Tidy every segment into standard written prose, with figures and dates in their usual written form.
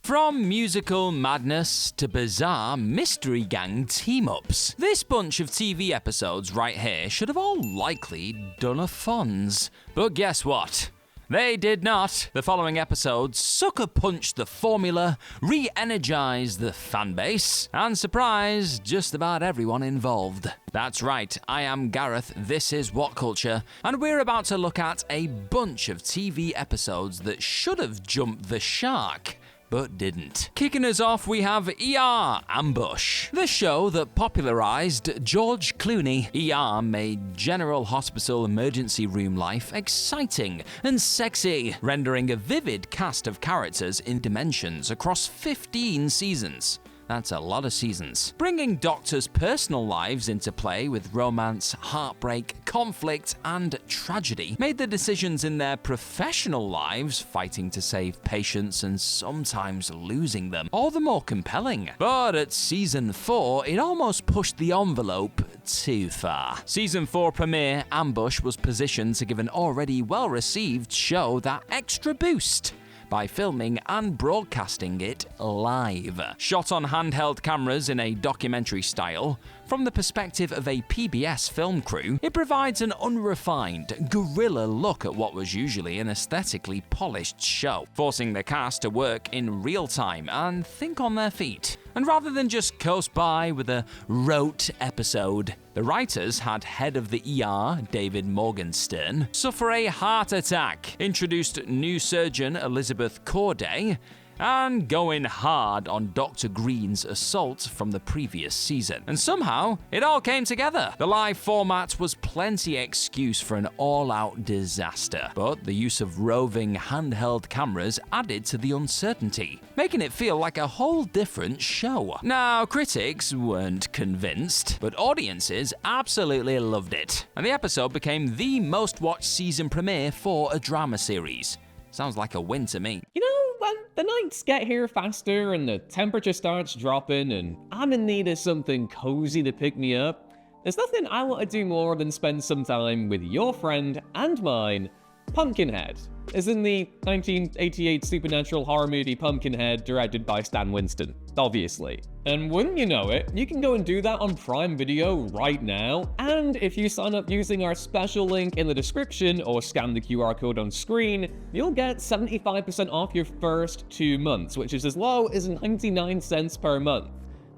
From musical madness to bizarre mystery gang team-ups, this bunch of TV episodes right here should have all likely done a Fonz. But guess what? They did not. The following episodes sucker-punched the formula, re-energized the fanbase, and surprised just about everyone involved. That's right, I am Gareth, this is Whatculture, and we're about to look at a bunch of TV episodes that should have jumped the shark, but didn't. Kicking us off, we have Eeyore Ambush, the show that popularized George Clooney. Eeyore made General Hospital emergency room life exciting and sexy, rendering a vivid cast of characters in dimensions across 15 seasons. That's a lot of seasons. Bringing doctors' personal lives into play with romance, heartbreak, conflict, and tragedy made the decisions in their professional lives, fighting to save patients and sometimes losing them, all the more compelling. But at season 4, it almost pushed the envelope too far. Season 4 premiere, Ambush was positioned to give an already well-received show that extra boost by filming and broadcasting it live. Shot on handheld cameras in a documentary style, from the perspective of a PBS film crew, it provides an unrefined, guerrilla look at what was usually an aesthetically polished show, forcing the cast to work in real time and think on their feet. And rather than just coast by with a rote episode, the writers had head of the ER, David Morgenstern, suffer a heart attack, introduced new surgeon Elizabeth Corday, and going hard on Dr. Green's assault from the previous season. And somehow, it all came together. The live format was plenty excuse for an all-out disaster, but the use of roving handheld cameras added to the uncertainty, making it feel like a whole different show. Now, critics weren't convinced, but audiences absolutely loved it, and the episode became the most-watched season premiere for a drama series. Sounds like a win to me. You know, when the nights get here faster and the temperature starts dropping and I'm in need of something cozy to pick me up, there's nothing I want to do more than spend some time with your friend and mine, Pumpkinhead, as in the 1988 supernatural horror movie Pumpkinhead directed by Stan Winston, obviously. And wouldn't you know it, you can go and do that on Prime Video right now, and if you sign up using our special link in the description or scan the QR code on screen, you'll get 75% off your first 2 months, which is as low as 99 cents per month.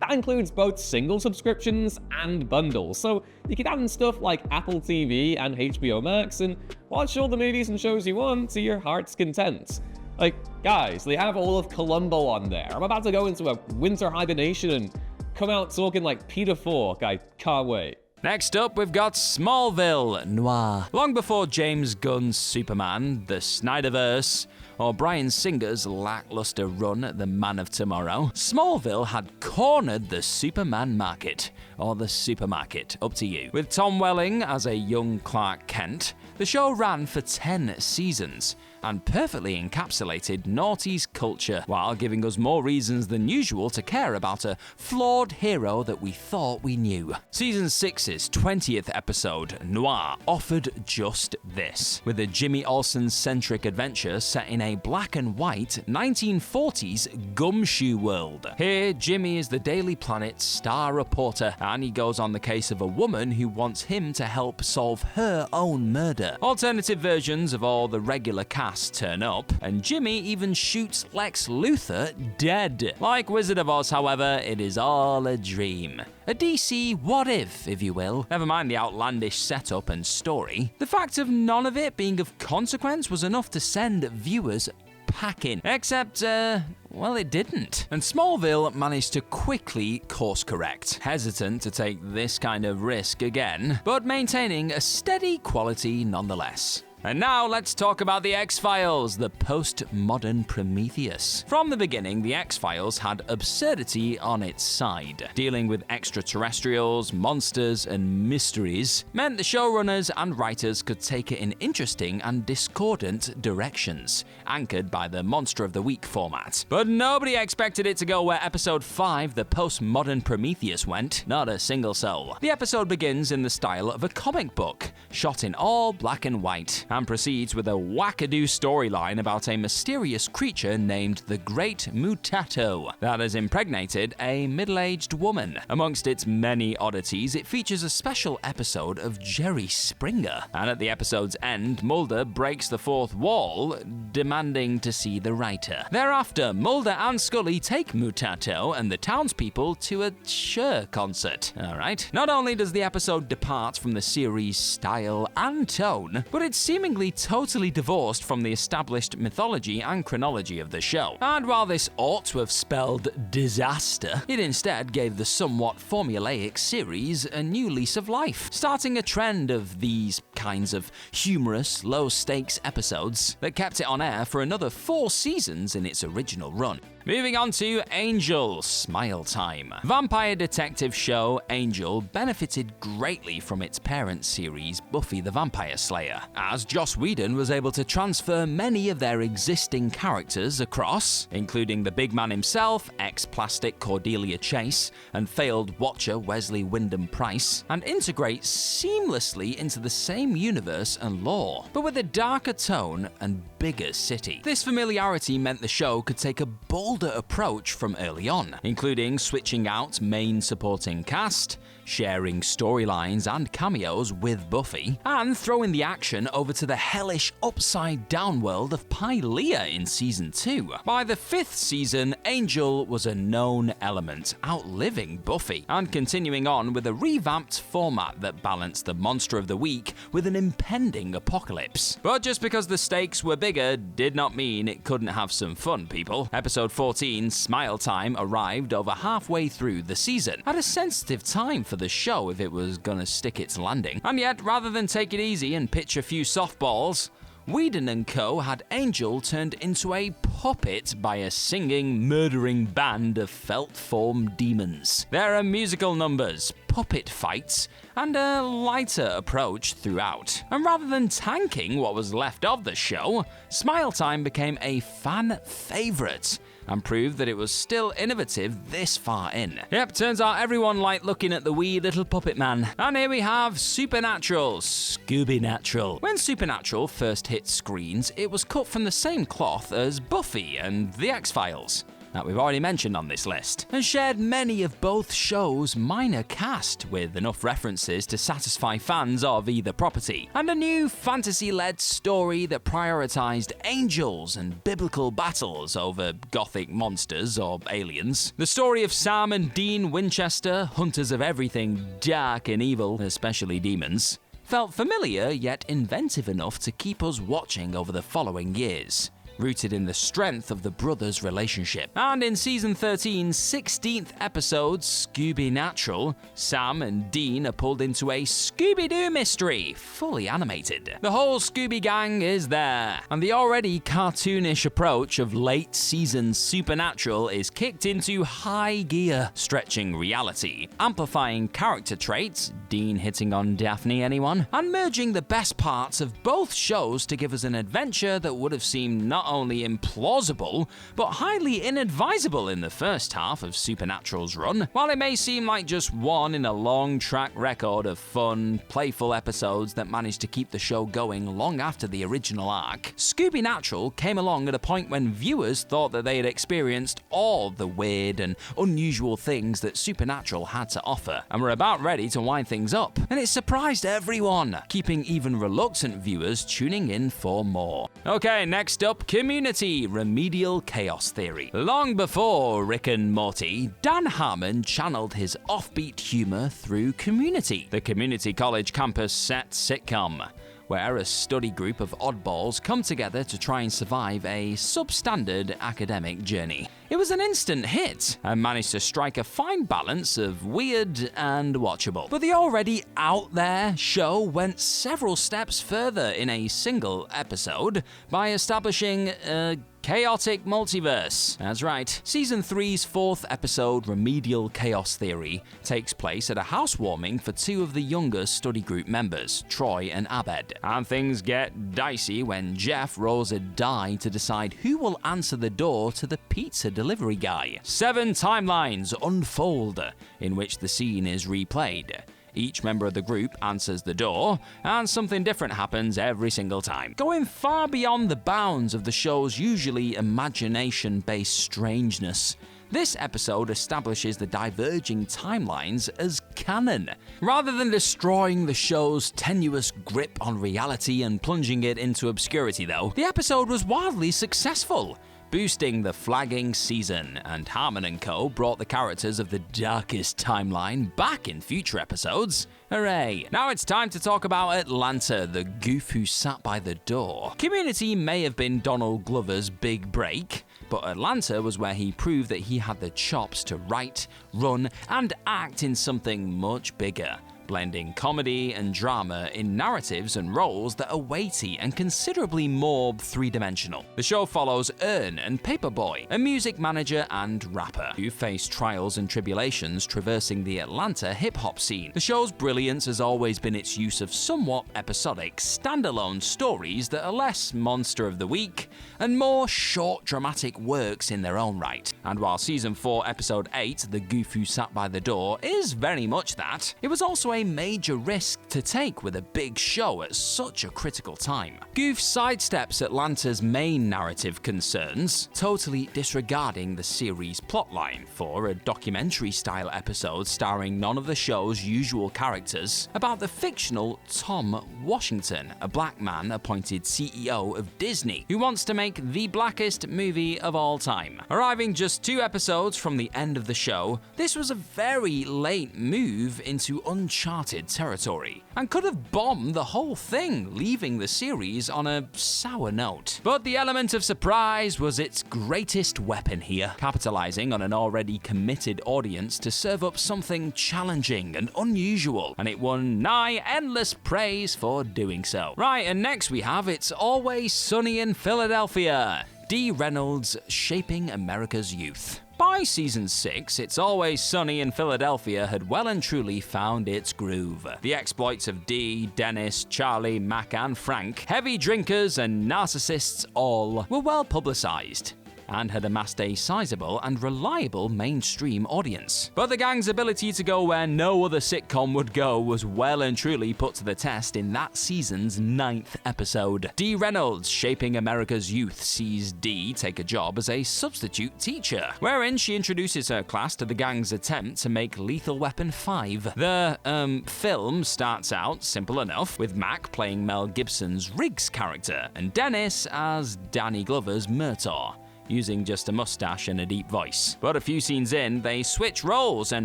That includes both single subscriptions and bundles, so you can add in stuff like Apple TV and HBO Max and watch all the movies and shows you want to your heart's content. Like, guys, they have all of Columbo on there. I'm about to go into a winter hibernation and come out talking like Peter Falk. I can't wait. Next up, we've got Smallville Noir. Long before James Gunn's Superman, the Snyderverse, or Bryan Singer's lackluster run at The Man of Tomorrow, Smallville had cornered the Superman market, or the supermarket, up to you. With Tom Welling as a young Clark Kent, the show ran for 10 seasons, and perfectly encapsulated noughties culture, while giving us more reasons than usual to care about a flawed hero that we thought we knew. Season 6's 20th episode, Noir, offered just this, with a Jimmy Olsen-centric adventure set in a black and white 1940s gumshoe world. Here, Jimmy is the Daily Planet's star reporter, and he goes on the case of a woman who wants him to help solve her own murder. Alternative versions of all the regular cast turn up, and Jimmy even shoots Lex Luthor dead. Like Wizard of Oz, however, it is all a dream. A DC what-if, if you will. Never mind the outlandish setup and story. The fact of none of it being of consequence was enough to send viewers packing. Except, well, it didn't. And Smallville managed to quickly course correct, hesitant to take this kind of risk again, but maintaining a steady quality nonetheless. And now let's talk about the X-Files, the postmodern Prometheus. From the beginning, the X-Files had absurdity on its side. Dealing with extraterrestrials, monsters, and mysteries meant the showrunners and writers could take it in interesting and discordant directions, anchored by the Monster of the Week format. But nobody expected it to go where episode 5, the postmodern Prometheus, went, not a single soul. The episode begins in the style of a comic book, shot in all black and white, and proceeds with a wackadoo storyline about a mysterious creature named the Great Mutato that has impregnated a middle-aged woman. Amongst its many oddities, it features a special episode of Jerry Springer, and at the episode's end, Mulder breaks the fourth wall, demanding to see the writer. Thereafter, Mulder and Scully take Mutato and the townspeople to a Cher concert. Alright. Not only does the episode depart from the series' style and tone, but it's seemingly totally divorced from the established mythology and chronology of the show. And while this ought to have spelled disaster, it instead gave the somewhat formulaic series a new lease of life, starting a trend of these kinds of humorous, low-stakes episodes that kept it on air for another 4 seasons in its original run. Moving on to Angel, Smile Time. Vampire detective show Angel benefited greatly from its parent series Buffy the Vampire Slayer, as Joss Whedon was able to transfer many of their existing characters across, including the big man himself, ex-Plastic Cordelia Chase, and failed Watcher Wesley Wyndham-Price, and integrate seamlessly into the same universe and lore, but with a darker tone and bigger city. This familiarity meant the show could take a bolder approach from early on, including switching out main supporting cast, sharing storylines and cameos with Buffy, and throwing the action over to the hellish upside-down world of Pylea in Season 2. By the 5th season, Angel was a known element, outliving Buffy, and continuing on with a revamped format that balanced the monster of the week with an impending apocalypse. But just because the stakes were bigger did not mean it couldn't have some fun, people. Episode 14, Smile Time, arrived over halfway through the season, at a sensitive time for the show if it was gonna stick its landing. And yet, rather than take it easy and pitch a few softballs, Whedon and co. had Angel turned into a puppet by a singing, murdering band of felt-form demons. There are musical numbers, puppet fights, and a lighter approach throughout. And rather than tanking what was left of the show, Smile Time became a fan favorite, and proved that it was still innovative this far in. Yep, turns out everyone liked looking at the wee little puppet man. And here we have Supernatural, Scooby Natural. When Supernatural first hit screens, it was cut from the same cloth as Buffy and The X-Files, that we've already mentioned on this list, and shared many of both shows' minor cast, with enough references to satisfy fans of either property, and a new fantasy-led story that prioritized angels and biblical battles over gothic monsters or aliens. The story of Sam and Dean Winchester, hunters of everything dark and evil, especially demons, felt familiar yet inventive enough to keep us watching over the following years, rooted in the strength of the brothers' relationship. And in Season 13's 16th episode, Scooby Natural, Sam and Dean are pulled into a Scooby-Doo mystery, fully animated. The whole Scooby gang is there, and the already cartoonish approach of late-season Supernatural is kicked into high gear, stretching reality, amplifying character traits, Dean hitting on Daphne, anyone? And merging the best parts of both shows to give us an adventure that would have seemed not only implausible, but highly inadvisable in the first half of Supernatural's run. While it may seem like just one in a long track record of fun, playful episodes that managed to keep the show going long after the original arc, Scooby Natural came along at a point when viewers thought that they had experienced all the weird and unusual things that Supernatural had to offer, and were about ready to wind things up. And it surprised everyone, keeping even reluctant viewers tuning in for more. Okay, next up, Community, Remedial Chaos Theory. Long before Rick and Morty, Dan Harmon channeled his offbeat humor through Community, the community college campus set sitcom, where a study group of oddballs come together to try and survive a substandard academic journey. It was an instant hit and managed to strike a fine balance of weird and watchable. But the already out there show went several steps further in a single episode by establishing a chaotic multiverse. That's right. Season 3's 4th episode, Remedial Chaos Theory, takes place at a housewarming for two of the younger study group members, Troy and Abed. And things get dicey when Jeff rolls a die to decide who will answer the door to the pizza delivery guy. 7 timelines unfold, in which the scene is replayed, Each member of the group answers the door, and something different happens every single time, going far beyond the bounds of the show's usually imagination-based strangeness. This episode establishes the diverging timelines as canon. Rather than destroying the show's tenuous grip on reality and plunging it into obscurity though, the episode was wildly successful, boosting the flagging season, and Harmon & Co. brought the characters of the darkest timeline back in future episodes. Hooray! Now it's time to talk about Atlanta, the goof who sat by the door. Community may have been Donald Glover's big break, but Atlanta was where he proved that he had the chops to write, run, and act in something much bigger, blending comedy and drama in narratives and roles that are weighty and considerably more three-dimensional. The show follows Earn and Paperboy, a music manager and rapper, who face trials and tribulations traversing the Atlanta hip-hop scene. The show's brilliance has always been its use of somewhat episodic, standalone stories that are less monster of the week and more short dramatic works in their own right. And while Season 4, Episode 8, The Goof Who Sat by the Door, is very much that, it was also a major risk to take with a big show at such a critical time. Goof sidesteps Atlanta's main narrative concerns, totally disregarding the series' plotline for a documentary-style episode starring none of the show's usual characters about the fictional Tom Washington, a black man appointed CEO of Disney, who wants to make the blackest movie of all time. Arriving just 2 episodes from the end of the show, this was a very late move into uncharted territory, and could have bombed the whole thing, leaving the series on a sour note. But the element of surprise was its greatest weapon here, capitalizing on an already committed audience to serve up something challenging and unusual, and it won nigh endless praise for doing so. Right, and next we have It's Always Sunny in Philadelphia, Dee Reynolds shaping America's youth. By Season 6, It's Always Sunny in Philadelphia had well and truly found its groove. The exploits of Dee, Dennis, Charlie, Mac, and Frank, heavy drinkers and narcissists all, were well publicized and had amassed a sizable and reliable mainstream audience. But the gang's ability to go where no other sitcom would go was well and truly put to the test in that season's 9th episode. Dee Reynolds, shaping America's youth, sees Dee take a job as a substitute teacher, wherein she introduces her class to the gang's attempt to make Lethal Weapon 5. The, film starts out simple enough, with Mac playing Mel Gibson's Riggs character, and Dennis as Danny Glover's Murtaugh, using just a mustache and a deep voice. But a few scenes in, they switch roles and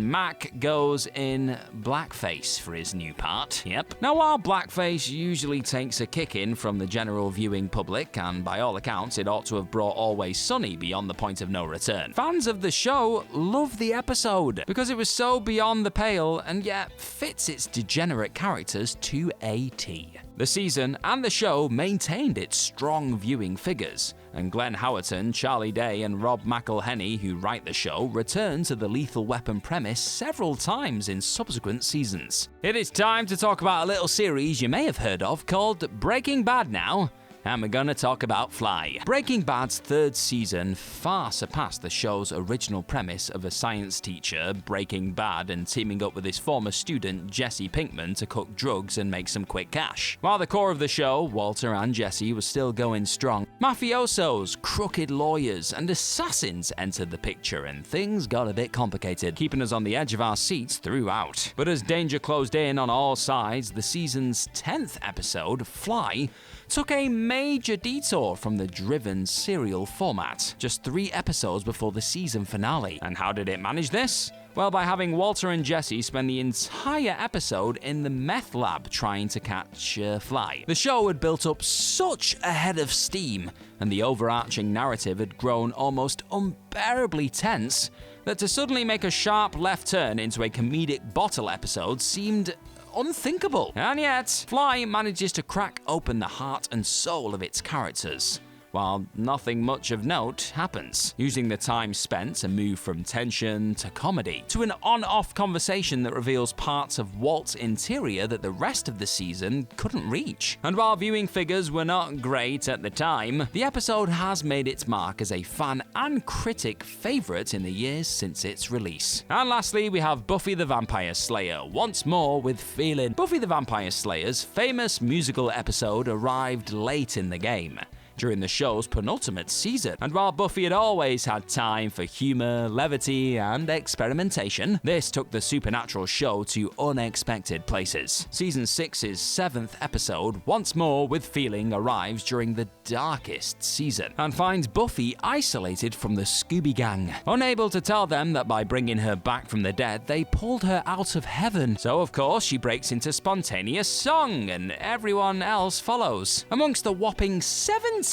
Mac goes in blackface for his new part. Yep. Now, while blackface usually takes a kick-in from the general viewing public, and by all accounts it ought to have brought Always Sunny beyond the point of no return, fans of the show love the episode because it was so beyond the pale and yet fits its degenerate characters to a T. The season and the show maintained its strong viewing figures, and Glenn Howerton, Charlie Day, and Rob McElhenney, who write the show, returned to the Lethal Weapon premise several times in subsequent seasons. It is time to talk about a little series you may have heard of called Breaking Bad now. And we're gonna talk about Fly. Breaking Bad's 3rd season far surpassed the show's original premise of a science teacher breaking bad and teaming up with his former student Jesse Pinkman to cook drugs and make some quick cash. While the core of the show, Walter and Jesse, was still going strong, mafiosos, crooked lawyers, and assassins entered the picture and things got a bit complicated, keeping us on the edge of our seats throughout. But as danger closed in on all sides, the season's 10th episode, Fly, took a major detour from the driven serial format, just 3 episodes before the season finale. And how did it manage this? Well, by having Walter and Jesse spend the entire episode in the meth lab trying to catch Fly. The show had built up such a head of steam, and the overarching narrative had grown almost unbearably tense, that to suddenly make a sharp left turn into a comedic bottle episode seemed unthinkable. And yet, Fly manages to crack open the heart and soul of its characters, while nothing much of note happens, using the time spent to move from tension to comedy, to an on-off conversation that reveals parts of Walt's interior that the rest of the season couldn't reach. And while viewing figures were not great at the time, the episode has made its mark as a fan and critic favourite in the years since its release. And lastly, we have Buffy the Vampire Slayer, once more with feeling. Buffy the Vampire Slayer's famous musical episode arrived late in the game, during the show's penultimate season. And while Buffy had always had time for humor, levity, and experimentation, this took the supernatural show to unexpected places. Season 6's 7th episode, Once More with Feeling, arrives during the darkest season and finds Buffy isolated from the Scooby gang, unable to tell them that by bringing her back from the dead, they pulled her out of heaven. So of course she breaks into spontaneous song, and everyone else follows. Amongst the whopping 17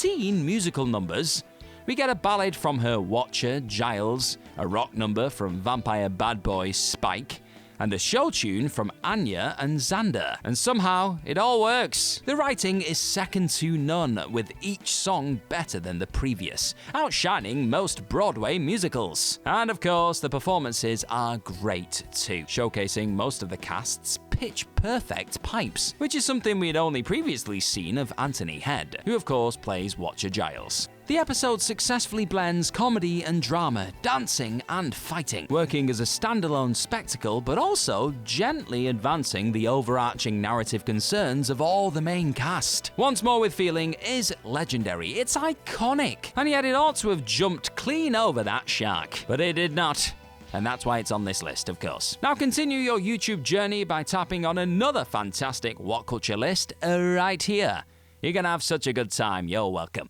musical numbers, we get a ballad from her Watcher, Giles, a rock number from vampire bad boy Spike, and a show tune from Anya and Xander. And somehow, it all works. The writing is second to none, with each song better than the previous, outshining most Broadway musicals. And of course, the performances are great too, showcasing most of the cast's pitch-perfect pipes, which is something we had only previously seen of Anthony Head, who of course plays Watcher Giles. The episode successfully blends comedy and drama, dancing and fighting, working as a standalone spectacle but also gently advancing the overarching narrative concerns of all the main cast. Once More with Feeling is legendary, it's iconic, and yet it ought to have jumped clean over that shark, but it did not. And that's why it's on this list, of course. Now continue your YouTube journey by tapping on another fantastic Whatculture list right here. You're gonna have such a good time, you're welcome.